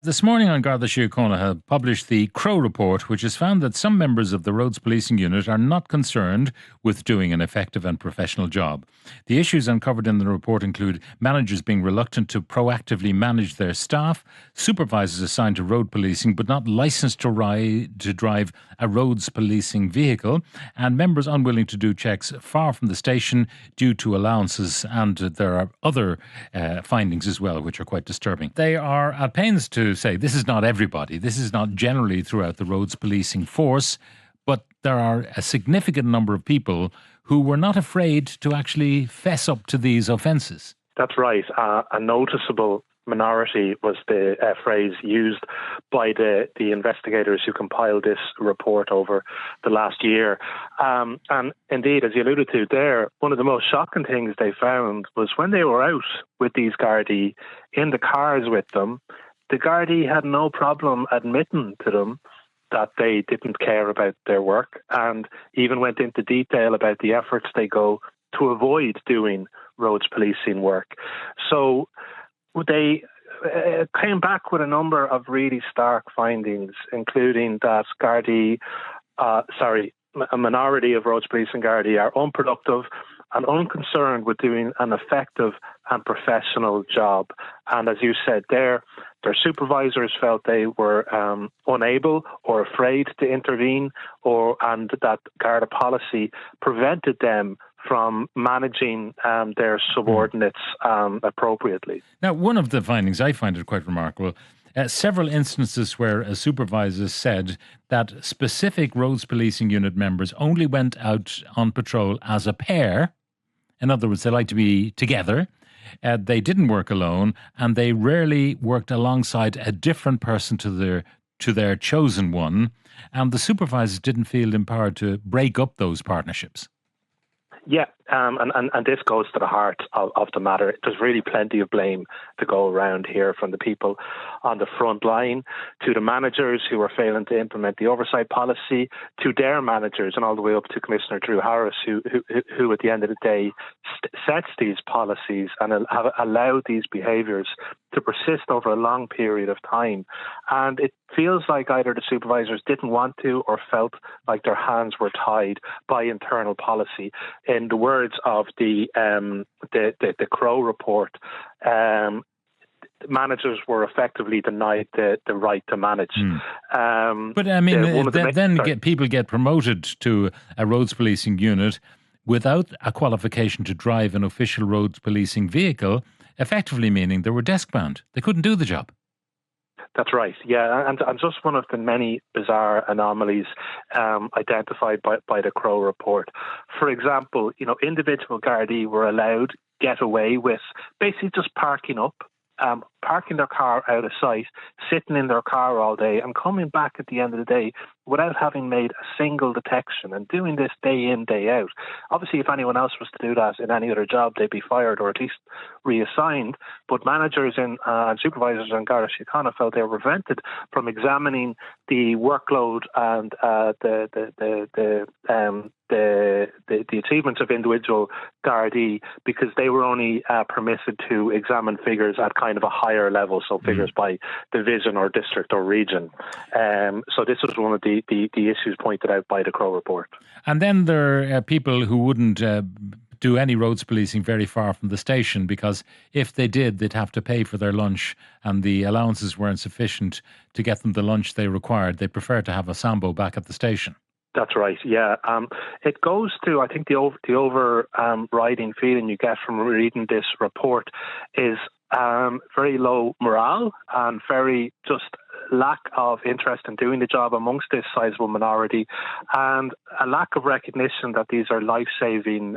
This morning on Garda Síochána have published the Crowe Report, which has found that some members of the Roads Policing Unit are not concerned with doing an effective and professional job. The issues uncovered in the report include managers being reluctant to proactively manage their staff, supervisors assigned to road policing but not licensed to drive a roads policing vehicle, and members unwilling to do checks far from the station due to allowances. And there are other findings as well, which are quite disturbing. They are at pains to say this is not everybody. This is not generally throughout the roads policing force, but there are a significant number of people who were not afraid to actually fess up to these offences. That's right. A noticeable minority was the phrase used by the investigators who compiled this report over the last year. And indeed, as you alluded to there, one of the most shocking things they found was when they were out with these gardaí in the cars with them, the gardaí had no problem admitting to them that they didn't care about their work and even went into detail about the efforts they go to avoid doing roads policing work. So they came back with a number of really stark findings, including that a minority of roads policing gardaí are unproductive and unconcerned with doing an effective and professional job. And as you said there, their supervisors felt they were unable or afraid to intervene, and that Garda policy prevented them from managing their subordinates appropriately. Now, one of the findings, I find it quite remarkable, several instances where a supervisor said that specific roads policing unit members only went out on patrol as a pair. In other words, they like to be together. They didn't work alone, and they rarely worked alongside a different person to their chosen one. And the supervisors didn't feel empowered to break up those partnerships. Yeah, and this goes to the heart of the matter. There's really plenty of blame to go around here, from the people on the front line to the managers who are failing to implement the oversight policy, to their managers, and all the way up to Commissioner Drew Harris, who at the end of the day sets these policies and have allowed these behaviours to persist over a long period of time. And it feels like either the supervisors didn't want to or felt like their hands were tied by internal policy. In the words of the Crowe Report, managers were effectively denied the right to manage. But I mean, people get promoted to a roads policing unit without a qualification to drive an official roads policing vehicle, effectively meaning they were desk-bound. They couldn't do the job. That's right, yeah, and just one of the many bizarre anomalies identified by the Crowe Report. For example, individual gardaí were allowed get away with basically just parking up, parking their car out of sight, sitting in their car all day and coming back at the end of the day without having made a single detection, and doing this day in, day out. Obviously, if anyone else was to do that in any other job, they'd be fired or at least reassigned. But managers and supervisors in Garda Síochána felt they were prevented from examining the workload and the achievements of individual gardaí, because they were only permitted to examine figures at kind of a higher level, so figures by division or district or region. So this was one of the issues pointed out by the Crowe Report. And then there are people who wouldn't do any roads policing very far from the station, because if they did, they'd have to pay for their lunch, and the allowances weren't sufficient to get them the lunch they required. They preferred to have a Sambo back at the station. That's right, yeah. It goes to, I think, the overriding feeling you get from reading this report is very low morale and very just lack of interest in doing the job amongst this sizable minority, and a lack of recognition that these are life-saving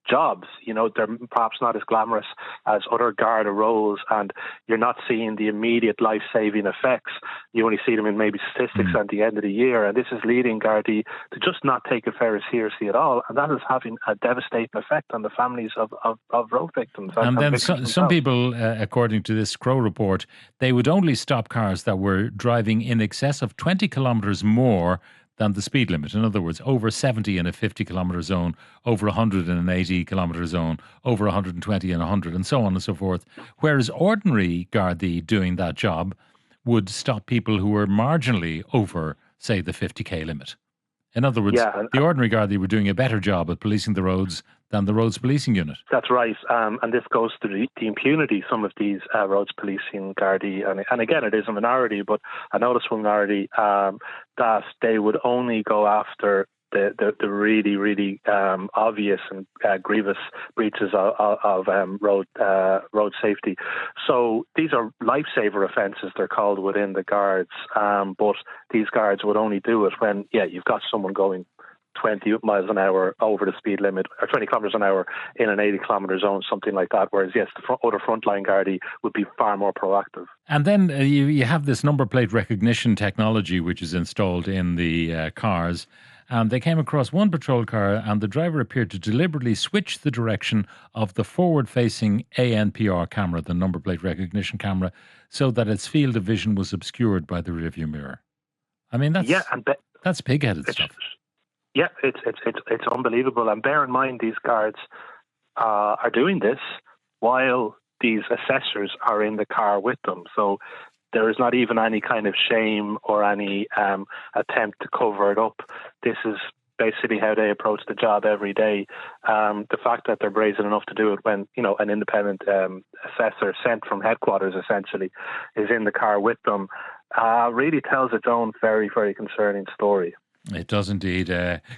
jobs. They're perhaps not as glamorous as other Garda roles, and you're not seeing the immediate life-saving effects. You only see them in maybe statistics at the end of the year, and this is leading gardaí to just not take it very seriously at all, and that is having a devastating effect on the families of road victims. And then some people, according to this Crowe Report, they would only stop cars that were driving in excess of 20 kilometres more than the speed limit. In other words, over 70 in a 50-kilometre zone, over 100 in an 80-kilometre zone, over 120 in 100, and so on and so forth. Whereas ordinary Gardaí doing that job would stop people who were marginally over, say, the 50k limit. In other words, the ordinary Gardaí were doing a better job at policing the roads than the roads policing unit. That's right. And this goes to the impunity, some of these roads policing Gardaí. And again, it is a minority, but a noticeable minority, that they would only go after the really, really obvious and grievous breaches of road safety. So these are lifesaver offences, they're called within the guards. But these guards would only do it when, you've got someone going 20 miles an hour over the speed limit, or 20 kilometres an hour in an 80-kilometre zone, something like that. Whereas, yes, the other frontline Gardaí would be far more proactive. And then you have this number plate recognition technology which is installed in the cars. And they came across one patrol car and the driver appeared to deliberately switch the direction of the forward-facing ANPR camera, the number plate recognition camera, so that its field of vision was obscured by the rearview mirror. I mean, that's pig-headed stuff. Yeah, it's unbelievable. And bear in mind, these guards are doing this while these assessors are in the car with them. So there is not even any kind of shame or any attempt to cover it up. This is basically how they approach the job every day. The fact that they're brazen enough to do it when, an independent assessor sent from headquarters essentially is in the car with them really tells its own very, very concerning story. It does indeed.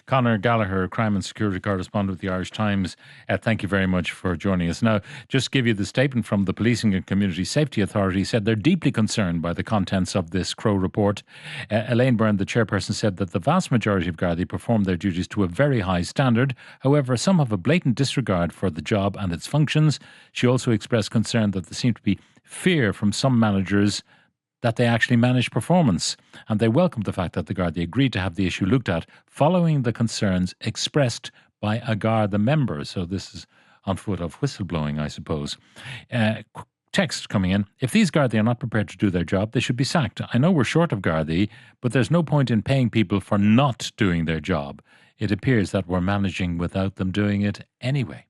Conor Gallagher, crime and security correspondent with the Irish Times, thank you very much for joining us. Now, just give you the statement from the Policing and Community Safety Authority, said they're deeply concerned by the contents of this Crowe report. Elaine Byrne, the chairperson, said that the vast majority of Gardaí perform their duties to a very high standard. However, some have a blatant disregard for the job and its functions. She also expressed concern that there seemed to be fear from some managers that they actually manage performance. And they welcomed the fact that the Gardaí agreed to have the issue looked at following the concerns expressed by a Garda member. So this is on foot of whistleblowing, I suppose. Text coming in. If these Gardaí are not prepared to do their job, they should be sacked. I know we're short of Gardaí, but there's no point in paying people for not doing their job. It appears that we're managing without them doing it anyway.